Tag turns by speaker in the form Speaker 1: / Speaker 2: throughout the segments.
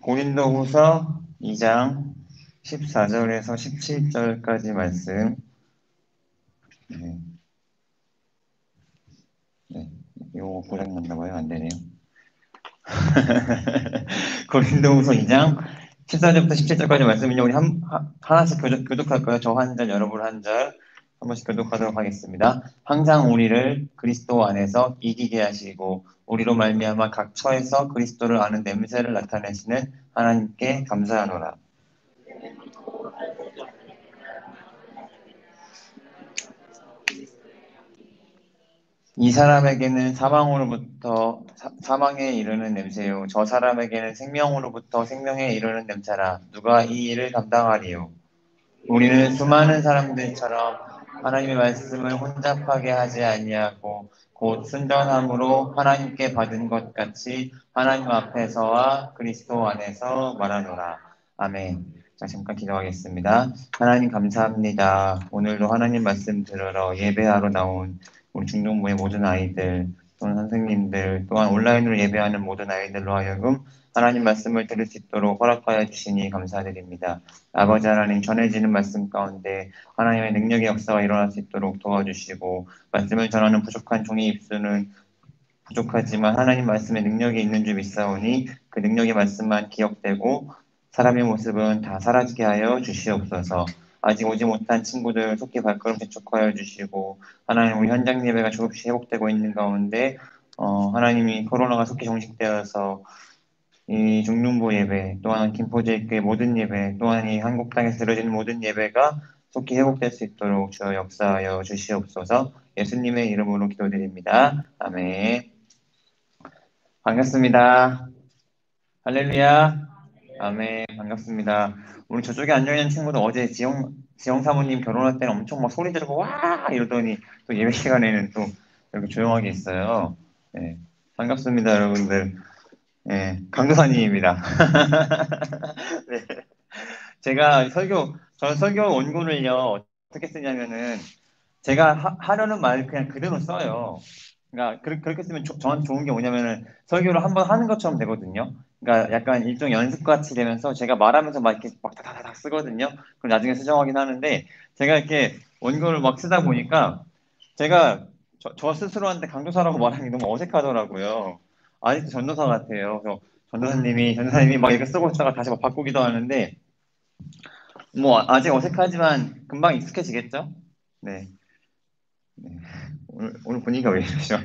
Speaker 1: 고린도후서 2장 14절에서 17절까지 말씀. 네, 네. 이거 고장 났나 봐요. 안 되네요. 고린도후서 2장 14절부터 17절까지 말씀은요. 우리 하나씩 교독할 거예요. 저 한 절, 여러분 한 절. 한 번씩 교독하도록 하겠습니다. 항상 우리를 그리스도 안에서 이기게 하시고 우리로 말미암아 각 처에서 그리스도를 아는 냄새를 나타내시는 하나님께 감사하노라. 이 사람에게는 사망으로부터 사망에 이르는 냄새요. 저 사람에게는 생명으로부터 생명에 이르는 냄새라. 누가 이 일을 감당하리요? 우리는 수많은 사람들처럼 하나님의 말씀을 혼잡하게 하지 아니하고 곧 순전함으로 하나님께 받은 것 같이 하나님 앞에서와 그리스도 안에서 말하노라. 아멘. 자, 잠깐 기도하겠습니다. 하나님 감사합니다. 오늘도 하나님 말씀 들으러 예배하러 나온 우리 중동부의 모든 아이들 또는 선생님들 또한 온라인으로 예배하는 모든 아이들로 하여금 하나님 말씀을 들을 수 있도록 허락하여 주시니 감사드립니다. 아버지 하나님 전해지는 말씀 가운데 하나님의 능력의 역사가 일어날 수 있도록 도와주시고 말씀을 전하는 부족한 종이 입술은 부족하지만 하나님 말씀에 능력이 있는 줄 믿사오니 그 능력의 말씀만 기억되고 사람의 모습은 다 사라지게 하여 주시옵소서. 아직 오지 못한 친구들 속히 발걸음 재촉하여 주시고 하나님 우리 현장 예배가 조금씩 회복되고 있는 가운데 하나님이 코로나가 속히 종식되어서 이 중등부 예배, 또한 김포제일교회 모든 예배, 또한 이 한국 땅에서 드려지는 모든 예배가 속히 회복될 수 있도록 주여 역사하여 주시옵소서. 예수님의 이름으로 기도드립니다. 아멘. 반갑습니다. 할렐루야. 아멘. 반갑습니다. 우리 저쪽에 앉아있는 친구도 어제 지영 사모님 결혼할 때는 엄청 막 소리 지르고 와 이러더니 또 예배 시간에는 또 이렇게 조용하게 있어요. 네. 반갑습니다, 여러분들. 네, 강도사님입니다. 네. 저는 설교 원고를요, 어떻게 쓰냐면은, 제가 하려는 말 그냥 그대로 써요. 그러니까, 그렇게 쓰면 저한테 좋은 게 뭐냐면은, 설교를 한번 하는 것처럼 되거든요. 그러니까 약간 일종 연습 같이 되면서, 제가 말하면서 막 이렇게 막 다다다닥 쓰거든요. 그럼 나중에 수정하긴 하는데, 제가 이렇게 원고를 막 쓰다 보니까, 제가 저 스스로한테 강도사라고 말하는 게 너무 어색하더라고요. 아직도 전도사 같아요. 그래서 전도사님이 막 이렇게 쓰고 있다가 다시 막 바꾸기도 하는데, 뭐 아직 어색하지만 금방 익숙해지겠죠? 네. 네. 오늘 분위기가 왜 이러죠?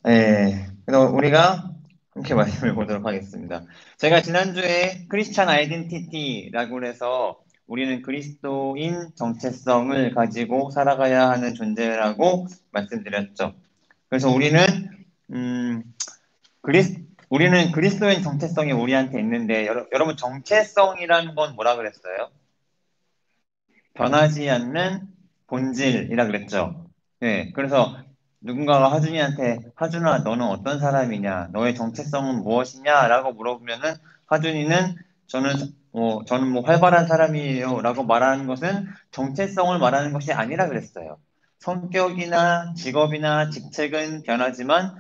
Speaker 1: 네. 그래서 우리가 함께 말씀을 보도록 하겠습니다. 제가 지난주에 크리스찬 아이덴티티라고 해서 우리는 그리스도인 정체성을 가지고 살아가야 하는 존재라고 말씀드렸죠. 그래서 음, 우리는 그리스도인 정체성이 우리한테 있는데, 여러분 정체성이라는 건 뭐라 그랬어요? 변하지 않는 본질이라 그랬죠. 네, 그래서 누군가가 하준이한테 하준아, 너는 어떤 사람이냐? 너의 정체성은 무엇이냐? 라고 물어보면은 하준이는 저는 뭐 활발한 사람이에요. 라고 말하는 것은 정체성을 말하는 것이 아니라 그랬어요. 성격이나 직업이나 직책은 변하지만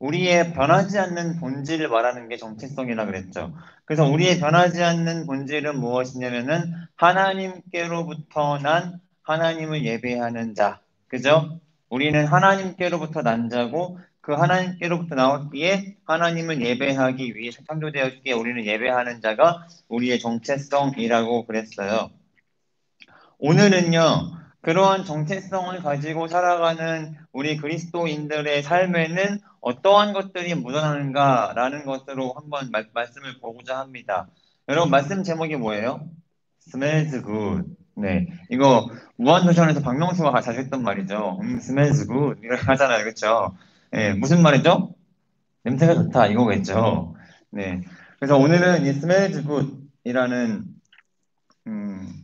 Speaker 1: 우리의 변하지 않는 본질을 말하는 게 정체성이라 그랬죠. 그래서 우리의 변하지 않는 본질은 무엇이냐면은 하나님께로부터 난 하나님을 예배하는 자. 그죠? 우리는 하나님께로부터 난 자고 그 하나님께로부터 나왔기에 하나님을 예배하기 위해 창조되었기에 우리는 예배하는 자가 우리의 정체성이라고 그랬어요. 오늘은요, 그러한 정체성을 가지고 살아가는 우리 그리스도인들의 삶에는 어떠한 것들이 묻어나는가라는 것으로 한번 말씀을 보고자 합니다. 여러분, 말씀 제목이 뭐예요? Smells good. 네. 이거 무한도전에서 박명수가 자주 했던 말이죠. smells good. 이렇게 하잖아요. 그렇죠? 네, 무슨 말이죠? 냄새가 좋다. 이거겠죠. 네. 그래서 오늘은 이 smells good이라는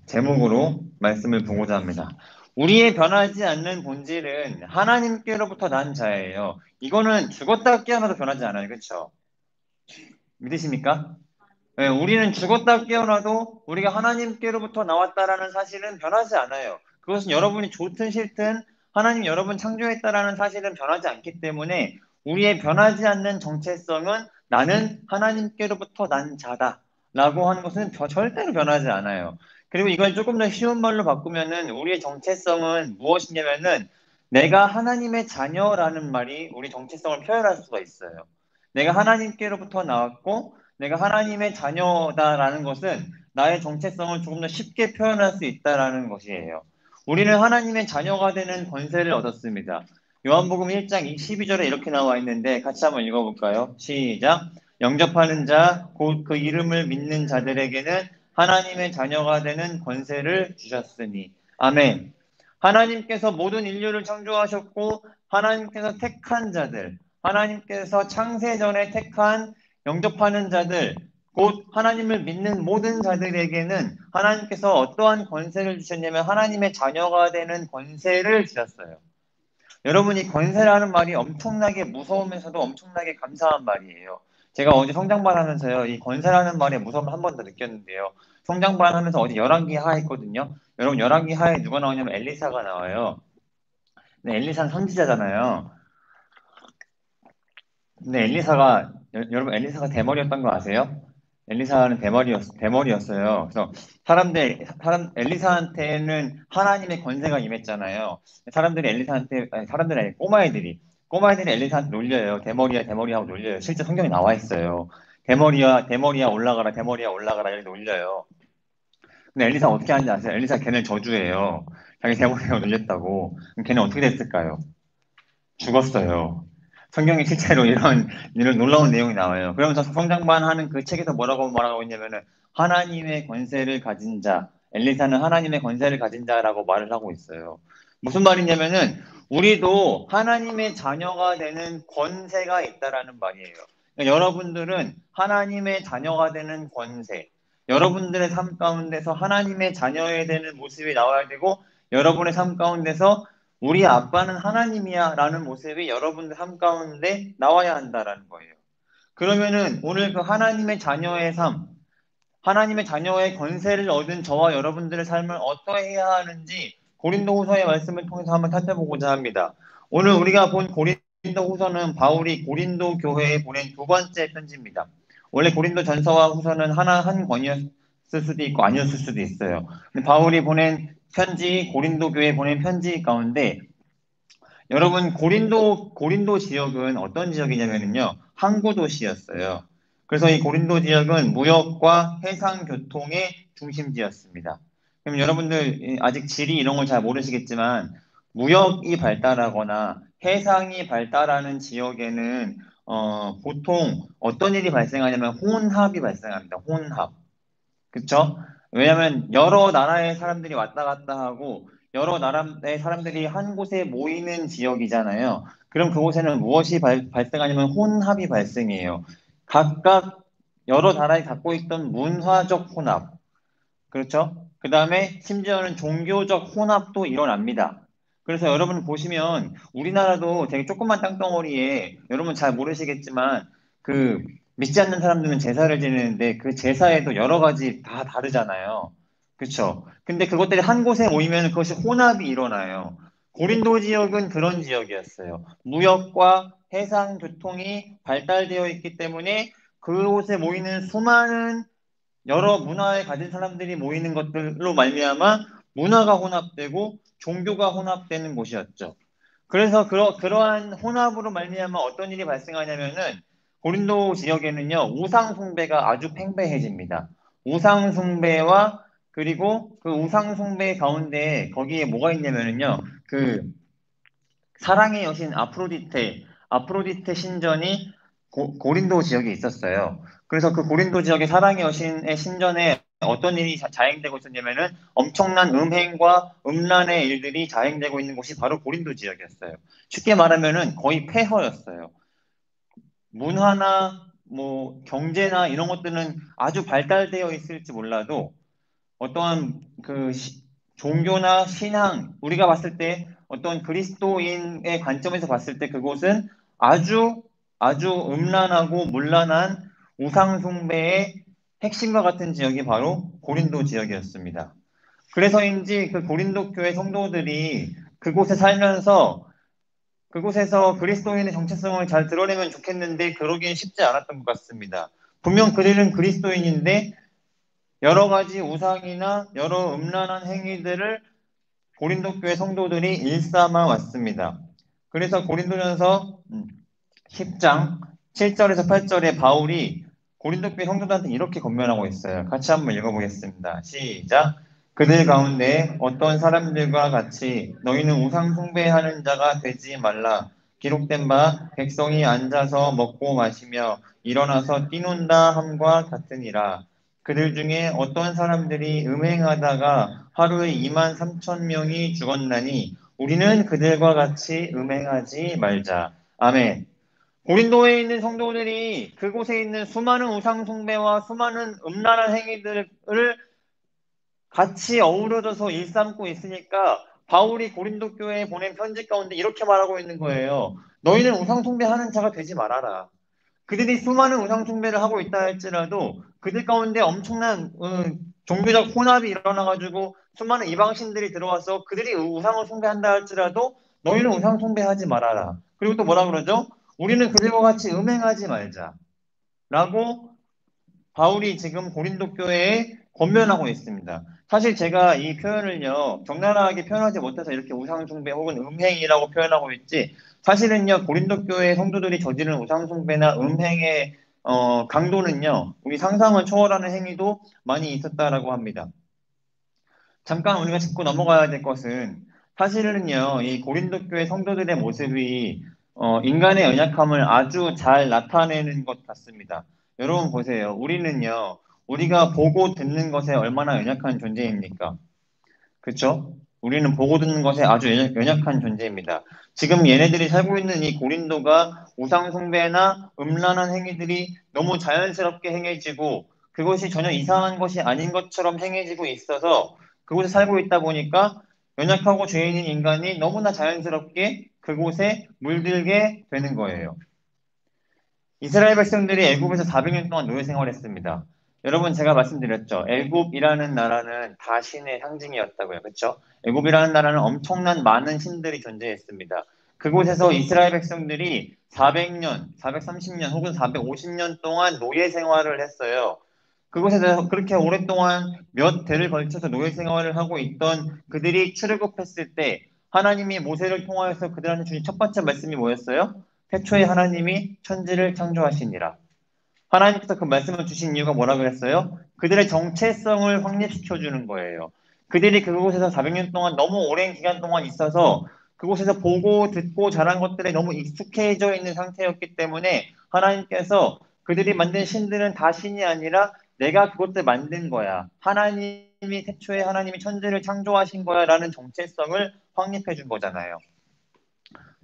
Speaker 1: 제목으로 말씀을 보고자 합니다. 우리의 변하지 않는 본질은 하나님께로부터 난 자예요. 이거는 죽었다 깨어나도 변하지 않아요. 그렇죠? 믿으십니까? 네, 우리는 죽었다 깨어나도 우리가 하나님께로부터 나왔다라는 사실은 변하지 않아요. 그것은 여러분이 좋든 싫든 하나님 여러분 창조했다라는 사실은 변하지 않기 때문에 우리의 변하지 않는 정체성은 나는 하나님께로부터 난 자다 라고 하는 것은 절대로 변하지 않아요. 그리고 이걸 조금 더 쉬운 말로 바꾸면은 우리의 정체성은 무엇이냐면은 내가 하나님의 자녀라는 말이 우리 정체성을 표현할 수가 있어요. 내가 하나님께로부터 나왔고 내가 하나님의 자녀다라는 것은 나의 정체성을 조금 더 쉽게 표현할 수 있다라는 것이에요. 우리는 하나님의 자녀가 되는 권세를 얻었습니다. 요한복음 1장 12절에 이렇게 나와 있는데 같이 한번 읽어볼까요? 시작. 영접하는 자, 곧 그 이름을 믿는 자들에게는 하나님의 자녀가 되는 권세를 주셨으니. 아멘. 하나님께서 모든 인류를 창조하셨고 하나님께서 택한 자들, 하나님께서 창세 전에 택한 영접하는 자들, 곧 하나님을 믿는 모든 자들에게는 하나님께서 어떠한 권세를 주셨냐면 하나님의 자녀가 되는 권세를 주셨어요. 여러분, 이 권세라는 말이 엄청나게 무서우면서도 엄청나게 감사한 말이에요. 제가 어제 성장반 하면서요, 이 권세라는 말의 무서움을 한 번 더 느꼈는데요. 성장반 하면서 어제 열왕기 하 했거든요. 여러분, 열왕기 하에 누가 나오냐면 엘리사가 나와요. 근데 엘리사는 선지자잖아요. 근데 여러분, 엘리사가 대머리였던 거 아세요? 엘리사는 대머리였어요. 그래서 엘리사한테는 하나님의 권세가 임했잖아요. 사람들이 아니, 꼬마애들이 엘리사한테 놀려요. 대머리야, 대머리야 하고 놀려요. 실제 성경에 나와 있어요. 대머리야, 대머리야 올라가라, 대머리야 올라가라 이렇게 놀려요. 근데 엘리사 어떻게 하는지 아세요? 엘리사 걔네 저주해요. 자기 대머리가 놀렸다고. 그럼 걔는 어떻게 됐을까요? 죽었어요. 성경에 실제로 이런 놀라운 내용이 나와요. 그러면서 성장반 하는 그 책에서 뭐라고 있냐면은 하나님의 권세를 가진 자, 엘리사는 하나님의 권세를 가진 자라고 말을 하고 있어요. 무슨 말이냐면은 우리도 하나님의 자녀가 되는 권세가 있다라는 말이에요. 그러니까 여러분들은 하나님의 자녀가 되는 권세, 여러분들의 삶 가운데서 하나님의 자녀에 되는 모습이 나와야 되고 여러분의 삶 가운데서 우리 아빠는 하나님이야 라는 모습이 여러분들 삶 가운데 나와야 한다라는 거예요. 그러면은 오늘 그 하나님의 자녀의 삶, 하나님의 자녀의 권세를 얻은 저와 여러분들의 삶을 어떻게 해야 하는지 고린도후서의 말씀을 통해서 한번 살펴보고자 합니다. 오늘 우리가 본 고린도후서는 바울이 고린도 교회에 보낸 두 번째 편지입니다. 원래 고린도 전서와 후서는 한 권이었을 수도 있고 아니었을 수도 있어요. 근데 바울이 보낸 편지, 고린도 교회에 보낸 편지 가운데 여러분, 고린도 지역은 어떤 지역이냐면요. 항구 도시였어요. 그래서 이 고린도 지역은 무역과 해상 교통의 중심지였습니다. 그럼 여러분들 아직 지리 이런 걸 잘 모르시겠지만 무역이 발달하거나 해상이 발달하는 지역에는 보통 어떤 일이 발생하냐면 혼합이 발생합니다. 혼합. 그쵸? 왜냐하면 여러 나라의 사람들이 왔다 갔다 하고 여러 나라의 사람들이 한 곳에 모이는 지역이잖아요. 그럼 그곳에는 무엇이 발생하냐면 혼합이 발생해요. 각각 여러 나라에 갖고 있던 문화적 혼합, 그렇죠? 그 다음에 심지어는 종교적 혼합도 일어납니다. 그래서 여러분 보시면 우리나라도 되게 조그만 땅덩어리에 여러분 잘 모르시겠지만 그 믿지 않는 사람들은 제사를 지내는데 그 제사에도 여러 가지 다 다르잖아요. 그렇죠? 근데 그것들이 한 곳에 모이면 그것이 혼합이 일어나요. 고린도 지역은 그런 지역이었어요. 무역과 해상 교통이 발달되어 있기 때문에 그곳에 모이는 수많은 여러 문화에 가진 사람들이 모이는 것들로 말미암아 문화가 혼합되고 종교가 혼합되는 곳이었죠. 그래서 그러한 혼합으로 말미암아 어떤 일이 발생하냐면은 고린도 지역에는요 우상 숭배가 아주 팽배해집니다. 우상 숭배와 그리고 그 우상 숭배 가운데 거기에 뭐가 있냐면은요 그 사랑의 여신 아프로디테 신전이 고린도 지역에 있었어요. 그래서 그 고린도 지역의 사랑의 여신의 신전에 어떤 일이 자행되고 있었냐면은 엄청난 음행과 음란의 일들이 자행되고 있는 곳이 바로 고린도 지역이었어요. 쉽게 말하면은 거의 폐허였어요. 문화나 뭐 경제나 이런 것들은 아주 발달되어 있을지 몰라도 어떠한 종교나 신앙, 우리가 봤을 때 어떤 그리스도인의 관점에서 봤을 때 그곳은 아주 아주 음란하고 문란한 우상숭배의 핵심과 같은 지역이 바로 고린도 지역이었습니다. 그래서인지 그 고린도 교회 성도들이 그곳에 살면서 그곳에서 그리스도인의 정체성을 잘 드러내면 좋겠는데 그러기엔 쉽지 않았던 것 같습니다. 분명 그들은 그리스도인인데 여러 가지 우상이나 여러 음란한 행위들을 고린도 교회 성도들이 일삼아 왔습니다. 그래서 고린도전서 10장 7절에서 8절에 바울이 고린도 교회 성도들한테 이렇게 권면하고 있어요. 같이 한번 읽어보겠습니다. 시작. 그들 가운데 어떤 사람들과 같이 너희는 우상 숭배하는 자가 되지 말라. 기록된 바 백성이 앉아서 먹고 마시며 일어나서 뛰논다 함과 같으니라. 그들 중에 어떤 사람들이 음행하다가 하루에 2만 3천 명이 죽었나니 우리는 그들과 같이 음행하지 말자. 아멘. 고린도에 있는 성도들이 그곳에 있는 수많은 우상 숭배와 수많은 음란한 행위들을 같이 어우러져서 일삼고 있으니까 바울이 고린도 교회에 보낸 편지 가운데 이렇게 말하고 있는 거예요. 너희는 우상 숭배하는 자가 되지 말아라. 그들이 수많은 우상 숭배를 하고 있다 할지라도 그들 가운데 엄청난 종교적 혼합이 일어나가지고 수많은 이방신들이 들어와서 그들이 우상을 숭배한다 할지라도 너희는 우상 숭배하지 말아라. 그리고 또 뭐라 그러죠? 우리는 그들과 같이 음행하지 말자. 라고 바울이 지금 고린도 교회에 권면하고 있습니다. 사실 제가 이 표현을요, 적나라하게 표현하지 못해서 이렇게 우상숭배 혹은 음행이라고 표현하고 있지, 사실은요, 고린도 교회 성도들이 저지른 우상숭배나 음행의 강도는요, 우리 상상을 초월하는 행위도 많이 있었다라고 합니다. 잠깐 우리가 짚고 넘어가야 될 것은 사실은요, 이 고린도 교회 성도들의 모습이 인간의 연약함을 아주 잘 나타내는 것 같습니다. 여러분 보세요. 우리는요, 우리가 보고 듣는 것에 얼마나 연약한 존재입니까? 그렇죠? 우리는 보고 듣는 것에 아주 연약한 존재입니다. 지금 얘네들이 살고 있는 이 고린도가 우상 숭배나 음란한 행위들이 너무 자연스럽게 행해지고 그것이 전혀 이상한 것이 아닌 것처럼 행해지고 있어서 그곳에 살고 있다 보니까 연약하고 죄인인 인간이 너무나 자연스럽게 그곳에 물들게 되는 거예요. 이스라엘 백성들이 애굽에서 400년 동안 노예 생활했습니다. 여러분 제가 말씀드렸죠. 애굽이라는 나라는 다 신의 상징이었다고요. 그렇죠? 애굽이라는 나라는 엄청난 많은 신들이 존재했습니다. 그곳에서 이스라엘 백성들이 400년, 430년 혹은 450년 동안 노예 생활을 했어요. 그곳에서 그렇게 오랫동안 몇 대를 걸쳐서 노예 생활을 하고 있던 그들이 출애굽했을 때 하나님이 모세를 통하여서 그들한테 주신 첫 번째 말씀이 뭐였어요? 태초에 하나님이 천지를 창조하시니라. 하나님께서 그 말씀을 주신 이유가 뭐라 그랬어요? 그들의 정체성을 확립시켜 주는 거예요. 그들이 그곳에서 400년 동안 너무 오랜 기간 동안 있어서 그곳에서 보고 듣고 자란 것들에 너무 익숙해져 있는 상태였기 때문에 하나님께서 그들이 만든 신들은 다 신이 아니라 내가 그것들 만든 거야. 하나님이 태초에 하나님이 천지를 창조하신 거야 라는 정체성을 확립해 준 거잖아요.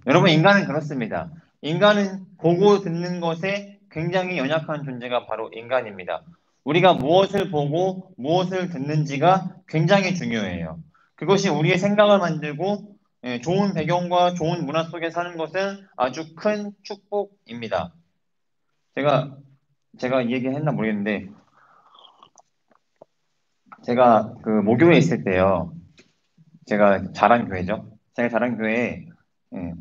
Speaker 1: 여러분, 인간은 그렇습니다. 인간은 보고 듣는 것에 굉장히 연약한 존재가 바로 인간입니다. 우리가 무엇을 보고 무엇을 듣는지가 굉장히 중요해요. 그것이 우리의 생각을 만들고 좋은 배경과 좋은 문화 속에 사는 것은 아주 큰 축복입니다. 제가 이 얘기 했나 모르겠는데 제가 그 모교에 있을 때요. 제가 자란 교회죠. 제가 자란 교회에 예,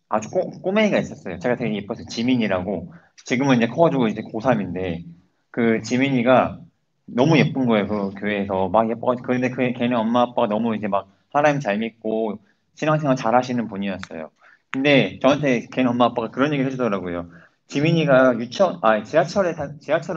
Speaker 1: 아주 꼬맹이가 있었어요. 제가 되게 예뻐서 지민이라고. 지금은 이제 커가지고 이제 고3인데, 그 지민이가 너무 예쁜 거예요. 그 교회에서. 막 예뻐가지고. 그런데 걔네 엄마 아빠가 너무 이제 막 하나님 잘 믿고 신앙생활 잘 하시는 분이었어요. 근데 저한테 걔네 엄마 아빠가 그런 얘기를 해주더라고요. 지민이가 지하철을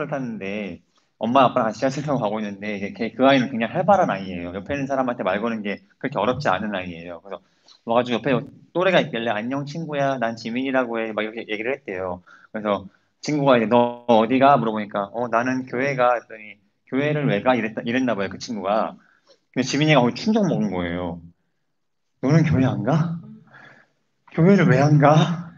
Speaker 1: 탔는데, 엄마 아빠랑 지하철 타고 가고 있는데, 이제 그 아이는 굉장히 활발한 아이예요. 옆에 있는 사람한테 말 거는 게 그렇게 어렵지 않은 아이예요. 그래서 와가지고 옆에 또래가 있길래 안녕 친구야 난 지민이라고 해 막 이렇게 얘기를 했대요. 그래서 친구가 이제 너 어디가 물어보니까 나는 교회 가 했더니 교회를 왜 가 이랬나 봐요 그 친구가. 근데 지민이가 거기 충격 먹은 거예요. 너는 교회 안 가? 교회를 왜 안 가?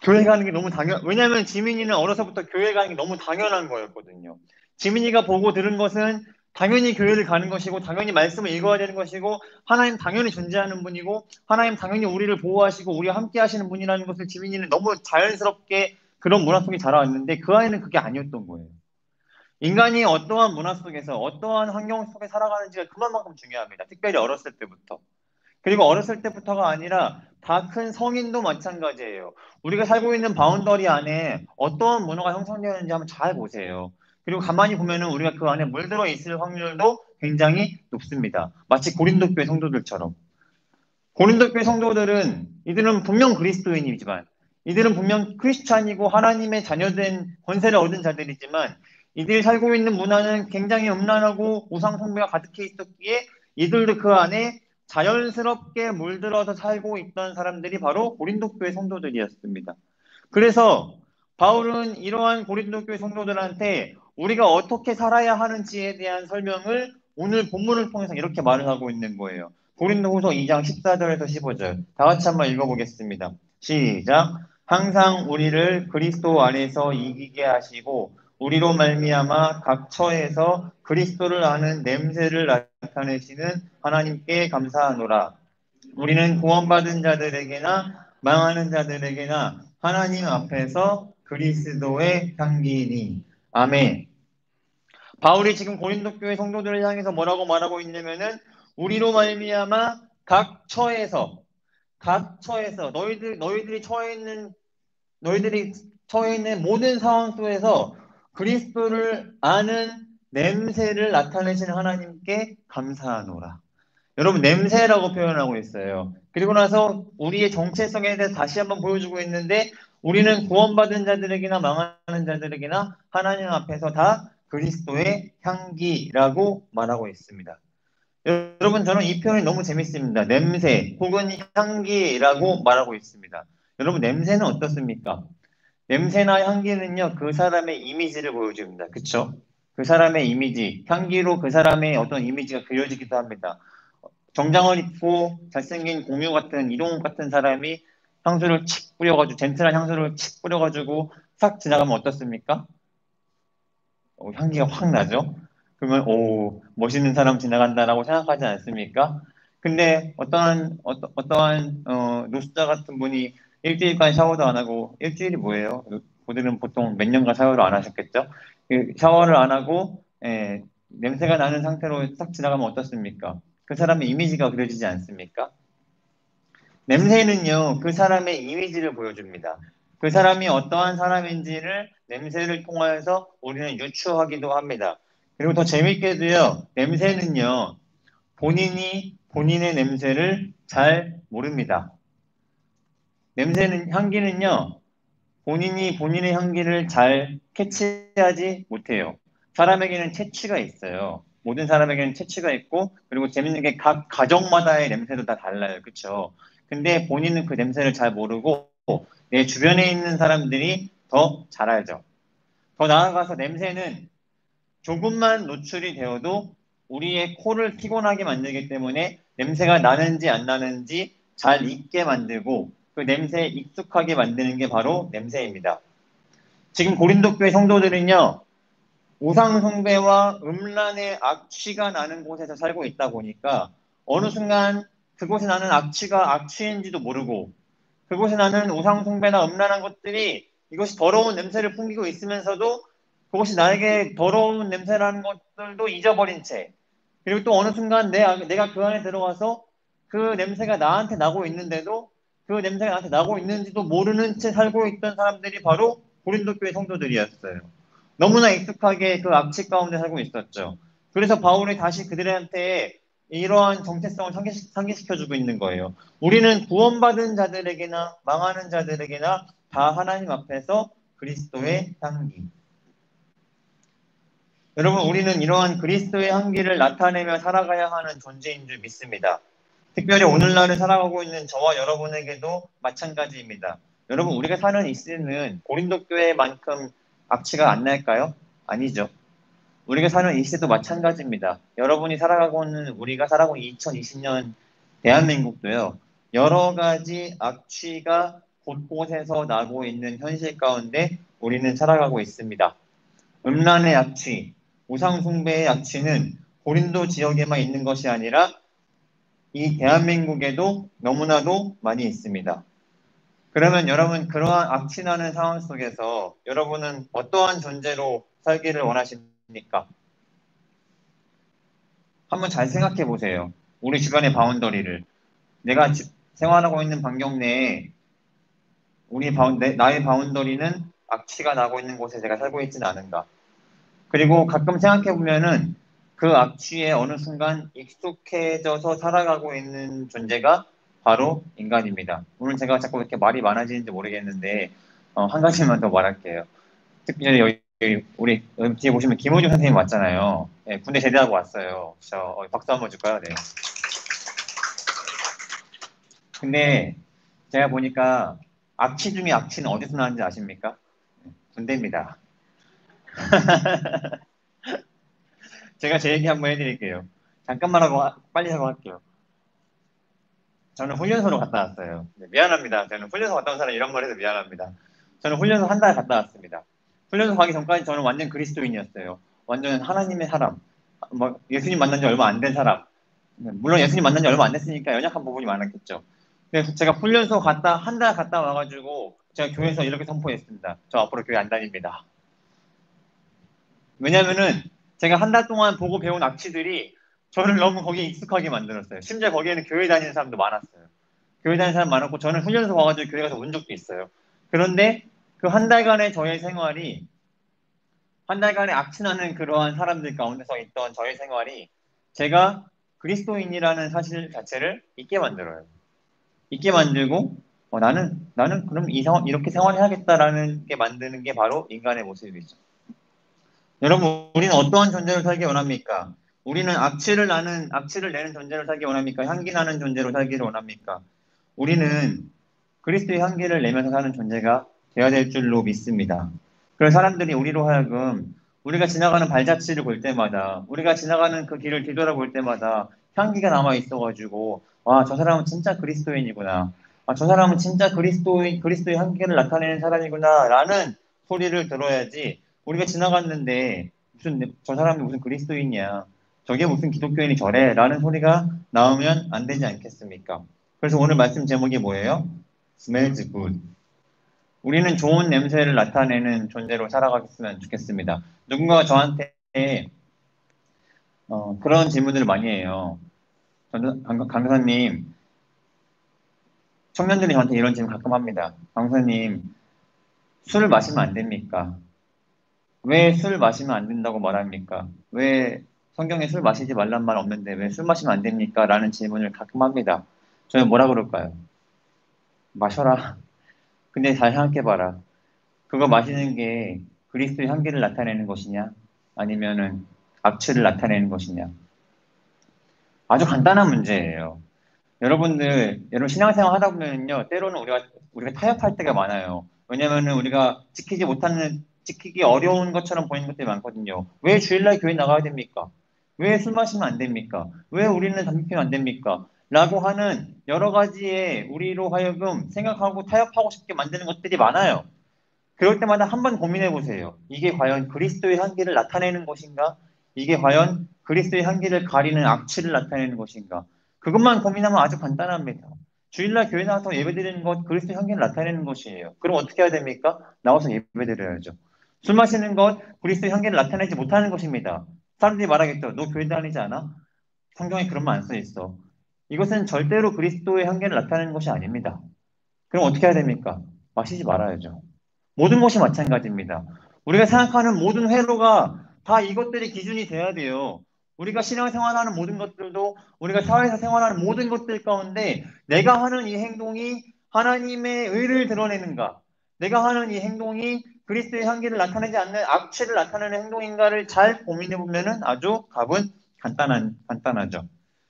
Speaker 1: 교회 가는 게 너무 왜냐면 지민이는 어려서부터 교회 가는 게 너무 당연한 거였거든요. 지민이가 보고 들은 것은 당연히 교회를 가는 것이고, 당연히 말씀을 읽어야 되는 것이고, 하나님 당연히 존재하는 분이고, 하나님 당연히 우리를 보호하시고, 우리와 함께 하시는 분이라는 것을 지민이는 너무 자연스럽게 그런 문화 속에 자라왔는데, 그 아이는 그게 아니었던 거예요. 인간이 어떠한 문화 속에서, 어떠한 환경 속에 살아가는지가 그만큼 중요합니다. 특별히 어렸을 때부터. 그리고 어렸을 때부터가 아니라 다 큰 성인도 마찬가지예요. 우리가 살고 있는 바운더리 안에 어떤 문화가 형성되어 있는지 한번 잘 보세요. 그리고 가만히 보면은 우리가 그 안에 물들어 있을 확률도 굉장히 높습니다. 마치 고린도 교회 성도들처럼. 고린도 교회 성도들은 이들은 분명 그리스도인이지만 이들은 분명 크리스찬이고 하나님의 자녀된 권세를 얻은 자들이지만 이들이 살고 있는 문화는 굉장히 음란하고 우상 숭배가 가득해 있었기에 이들도 그 안에 자연스럽게 물들어서 살고 있던 사람들이 바로 고린도 교회 성도들이었습니다. 그래서 바울은 이러한 고린도 교회 성도들한테 우리가 어떻게 살아야 하는지에 대한 설명을 오늘 본문을 통해서 이렇게 말을 하고 있는 거예요. 고린도후서 2장 14절에서 15절 다 같이 한번 읽어보겠습니다. 시작. 항상 우리를 그리스도 안에서 이기게 하시고 우리로 말미암아 각 처에서 그리스도를 아는 냄새를 나타내시는 하나님께 감사하노라. 우리는 구원받은 자들에게나 망하는 자들에게나 하나님 앞에서 그리스도의 향기니. 아멘. 바울이 지금 고린도 교회 성도들을 향해서 뭐라고 말하고 있냐면은 우리로 말미암아 각 처에서 너희들이 처해 있는 모든 상황 속에서 그리스도를 아는 냄새를 나타내시는 하나님께 감사하노라. 여러분 냄새라고 표현하고 있어요. 그리고 나서 우리의 정체성에 대해서 다시 한번 보여주고 있는데 우리는 구원받은 자들에게나 망하는 자들에게나 하나님 앞에서 다 그리스도의 향기라고 말하고 있습니다. 여러분 저는 이 표현이 너무 재밌습니다. 냄새 혹은 향기라고 말하고 있습니다. 여러분 냄새는 어떻습니까? 냄새나 향기는요 그 사람의 이미지를 보여줍니다. 그쵸? 그 사람의 이미지, 향기로 그 사람의 어떤 이미지가 그려지기도 합니다. 정장을 입고 잘생긴 공유 같은 이동욱 같은 사람이 향수를 칙 뿌려가지고 젠틀한 향수를 칙 뿌려가지고 싹 지나가면 어떻습니까? 향기가 확 나죠. 그러면 오 멋있는 사람 지나간다라고 생각하지 않습니까? 근데 어떠한 노숙자 같은 분이 일주일간 샤워도 안 하고 일주일이 뭐예요? 그들은 보통 몇 년간 샤워를 안 하셨겠죠? 그 샤워를 안 하고 냄새가 나는 상태로 싹 지나가면 어떻습니까? 그 사람의 이미지가 그려지지 않습니까? 냄새는요, 그 사람의 이미지를 보여줍니다. 그 사람이 어떠한 사람인지를 냄새를 통해서 우리는 유추하기도 합니다. 그리고 더 재밌게도요, 냄새는요, 본인이 본인의 냄새를 잘 모릅니다. 향기는요, 본인이 본인의 향기를 잘 캐치하지 못해요. 사람에게는 채취가 있어요. 모든 사람에게는 채취가 있고, 그리고 재밌는 게 각 가정마다의 냄새도 다 달라요. 그쵸? 근데 본인은 그 냄새를 잘 모르고, 내 주변에 있는 사람들이 더 잘 알죠. 더 나아가서 냄새는 조금만 노출이 되어도 우리의 코를 피곤하게 만들기 때문에 냄새가 나는지 안 나는지 잘 잊게 만들고 그 냄새에 익숙하게 만드는 게 바로 냄새입니다. 지금 고린도 교회 성도들은요, 우상 숭배와 음란의 악취가 나는 곳에서 살고 있다 보니까 어느 순간 그곳에 나는 악취가 악취인지도 모르고 그곳에 나는 우상 숭배나 음란한 것들이 이것이 더러운 냄새를 풍기고 있으면서도 그것이 나에게 더러운 냄새라는 것들도 잊어버린 채 그리고 또 어느 순간 내가 그 안에 들어가서 그 냄새가 나한테 나고 있는데도 그 냄새가 나한테 나고 있는지도 모르는 채 살고 있던 사람들이 바로 고린도 교회 성도들이었어요. 너무나 익숙하게 그 악취 가운데 살고 있었죠. 그래서 바울이 다시 그들한테 이러한 정체성을 상기시켜주고 있는 거예요. 우리는 구원받은 자들에게나 망하는 자들에게나 다 하나님 앞에서 그리스도의 향기. 여러분, 우리는 이러한 그리스도의 향기를 나타내며 살아가야 하는 존재인 줄 믿습니다. 특별히 오늘날을 살아가고 있는 저와 여러분에게도 마찬가지입니다. 여러분, 우리가 사는 이 시대는 고린도 교회만큼 악취가 안 날까요? 아니죠. 우리가 사는 이 시대도 마찬가지입니다. 여러분이 살아가고 있는 우리가 살아가고 있는 2020년 대한민국도요. 여러 가지 악취가 곳곳에서 나고 있는 현실 가운데 우리는 살아가고 있습니다. 음란의 악취, 우상숭배의 악취는 고린도 지역에만 있는 것이 아니라 이 대한민국에도 너무나도 많이 있습니다. 그러면 여러분 그러한 악취나는 상황 속에서 여러분은 어떠한 존재로 살기를 원하십니까? 한번 잘 생각해 보세요. 우리 주변의 바운더리를. 내가 생활하고 있는 반경 내에 나의 바운더리는 악취가 나고 있는 곳에 제가 살고 있지는 않은가. 그리고 가끔 생각해보면은 그 악취에 어느 순간 익숙해져서 살아가고 있는 존재가 바로 인간입니다. 오늘 제가 자꾸 이렇게 말이 많아지는지 모르겠는데, 한 가지만 더 말할게요. 특히 우리 뒤에 보시면 김호중 선생님 왔잖아요. 네, 군대 제대하고 왔어요. 박수 한번 줄까요? 네. 근데 제가 보니까 악취 중에 악취는 어디서 나는지 아십니까? 군대입니다. 제가 제 얘기 한번 해드릴게요. 잠깐만 하고 빨리 하고 할게요. 저는 훈련소로 갔다 왔어요. 네, 미안합니다. 저는 훈련소 갔다 온 사람 이런 말 해서 미안합니다. 저는 훈련소 한 달 갔다 왔습니다. 훈련소 가기 전까지 저는 완전 그리스도인이었어요. 완전 하나님의 사람. 뭐 예수님 만난 지 얼마 안 된 사람. 물론 예수님 만난 지 얼마 안 됐으니까 연약한 부분이 많았겠죠. 그래서 제가 훈련소 갔다 한 달 갔다 와가지고 제가 교회에서 이렇게 선포했습니다. 저 앞으로 교회 안 다닙니다. 왜냐면은 제가 한 달 동안 보고 배운 악취들이 저를 너무 거기에 익숙하게 만들었어요. 심지어 거기에는 교회 다니는 사람도 많았어요. 교회 다니는 사람 많았고 저는 훈련소 가가지고 교회 가서 운 적도 있어요. 그런데 그 한 달간의 저의 생활이 한 달간의 악취나는 그러한 사람들 가운데서 있던 저의 생활이 제가 그리스도인이라는 사실 자체를 잊게 만들어요. 잊게 만들고 나는 그럼 이렇게 생활해야겠다라는 게 만드는 게 바로 인간의 모습이죠. 여러분, 우리는 어떠한 존재로 살기 원합니까? 우리는 악취를 내는 존재로 살기 원합니까? 향기 나는 존재로 살기를 원합니까? 우리는 그리스도의 향기를 내면서 사는 존재가 되어야 될 줄로 믿습니다. 그래서 사람들이 우리로 하여금 우리가 지나가는 발자취를 볼 때마다, 우리가 지나가는 그 길을 뒤돌아볼 때마다 향기가 남아 있어가지고, 와, 저 사람은 진짜 그리스도인이구나. 아, 저 사람은 진짜 그리스도의 향기를 나타내는 사람이구나. 라는 소리를 들어야지, 우리가 지나갔는데, 저 사람이 무슨 그리스도인이야. 저게 무슨 기독교인이 저래. 라는 소리가 나오면 안 되지 않겠습니까? 그래서 오늘 말씀 제목이 뭐예요? smells good. 우리는 좋은 냄새를 나타내는 존재로 살아가겠으면 좋겠습니다. 누군가가 저한테 그런 질문들을 많이 해요. 강사님, 청년들이 저한테 이런 질문 가끔 합니다. 강사님, 술 마시면 안 됩니까? 왜 술 마시면 안 된다고 말합니까? 왜 성경에 술 마시지 말란 말 없는데 왜 술 마시면 안 됩니까? 라는 질문을 가끔 합니다. 저는 뭐라 그럴까요? 마셔라. 근데 잘 생각해봐라. 그거 마시는 게 그리스도의 향기를 나타내는 것이냐? 아니면은 악취를 나타내는 것이냐? 아주 간단한 문제예요. 여러분 신앙생활 하다 보면요, 때로는 우리가 타협할 때가 많아요. 왜냐면은 우리가 지키기 어려운 것처럼 보이는 것들이 많거든요. 왜 주일날 교회 나가야 됩니까? 왜 술 마시면 안 됩니까? 왜 우리는 담배 피우면 안 됩니까? 라고 하는 여러 가지의 우리로 하여금 생각하고 타협하고 싶게 만드는 것들이 많아요. 그럴 때마다 한번 고민해 보세요. 이게 과연 그리스도의 향기를 나타내는 것인가? 이게 과연 그리스도의 향기를 가리는 악취를 나타내는 것인가? 그것만 고민하면 아주 간단합니다. 주일날 교회 나와서 예배드리는 것, 그리스도의 향기를 나타내는 것이에요. 그럼 어떻게 해야 됩니까? 나와서 예배드려야죠. 술 마시는 것, 그리스도의 향기를 나타내지 못하는 것입니다. 사람들이 말하겠죠. 너 교회 다니지 않아? 성경에 그런 말 안 써 있어. 이것은 절대로 그리스도의 향기를 나타내는 것이 아닙니다. 그럼 어떻게 해야 됩니까? 마시지 말아야죠. 모든 것이 마찬가지입니다. 우리가 생각하는 모든 회로가 다 이것들이 기준이 돼야 돼요. 우리가 신앙생활하는 모든 것들도 우리가 사회에서 생활하는 모든 것들 가운데 내가 하는 이 행동이 하나님의 의를 드러내는가? 내가 하는 이 행동이 그리스도의 향기를 나타내지 않는 악취를 나타내는 행동인가를 잘 고민해 보면은 아주 답은 간단하죠.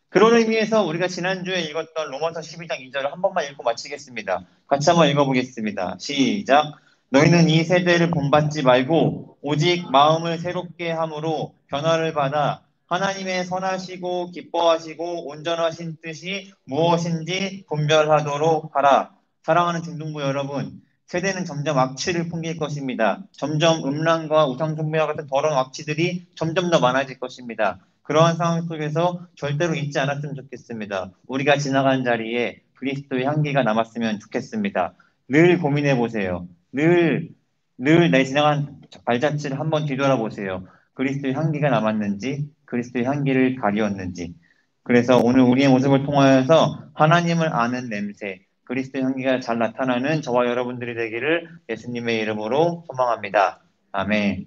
Speaker 1: 그런 의미에서 우리가 지난주에 읽었던 로마서 12장 2절을 한 번만 읽고 마치겠습니다. 같이 한번 읽어보겠습니다. 시작. 너희는 이 세대를 본받지 말고 오직 마음을 새롭게 함으로 변화를 받아 하나님의 선하시고 기뻐하시고 온전하신 뜻이 무엇인지 분별하도록 하라. 사랑하는 중등부 여러분, 세대는 점점 악취를 풍길 것입니다. 점점 음란과 우상숭배와 같은 더러운 악취들이 점점 더 많아질 것입니다. 그러한 상황 속에서 절대로 잊지 않았으면 좋겠습니다. 우리가 지나간 자리에 그리스도의 향기가 남았으면 좋겠습니다. 늘 고민해 보세요. 늘 내 지나간 발자취를 한번 뒤돌아보세요. 그리스도의 향기가 남았는지, 그리스도의 향기를 가리웠는지. 그래서 오늘 우리의 모습을 통하여서 하나님을 아는 냄새, 그리스도 향기가 잘 나타나는 저와 여러분들이 되기를 예수님의 이름으로 소망합니다. 아멘.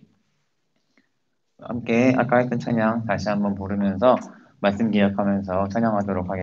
Speaker 1: 함께 아까 했던 찬양 다시 한번 부르면서 말씀 기억하면서 찬양하도록 하겠습니다.